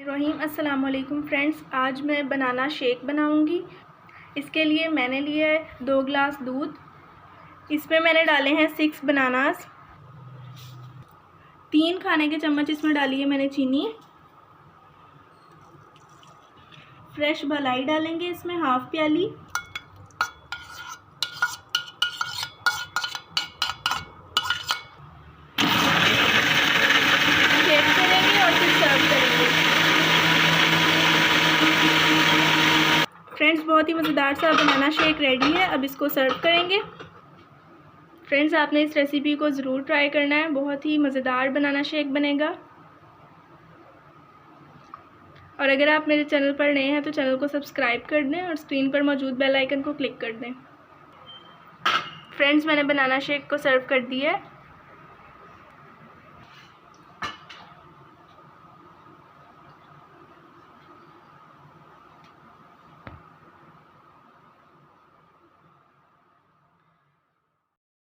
रहीम अस्सलाम वालेकुम फ्रेंड्स, आज मैं बनाना शेक बनाऊंगी। इसके लिए मैंने लिया है 2 गिलास दूध। इसमें मैंने डाले हैं 6 बनानास। 3 खाने के चम्मच इसमें डाली है मैंने चीनी। फ्रेश मलाई डालेंगे इसमें हाफ प्याली। शेक करेंगे और फिर सर्व करेंगे। फ्रेंड्स, बहुत ही मज़ेदार सा बनाना शेक रेडी है। अब इसको सर्व करेंगे। फ्रेंड्स, आपने इस रेसिपी को ज़रूर ट्राई करना है। बहुत ही मज़ेदार बनाना शेक बनेगा। और अगर आप मेरे चैनल पर नए हैं तो चैनल को सब्सक्राइब कर दें और स्क्रीन पर मौजूद बेल आइकन को क्लिक कर दें। फ्रेंड्स, मैंने बनाना शेक को सर्व कर दिया है।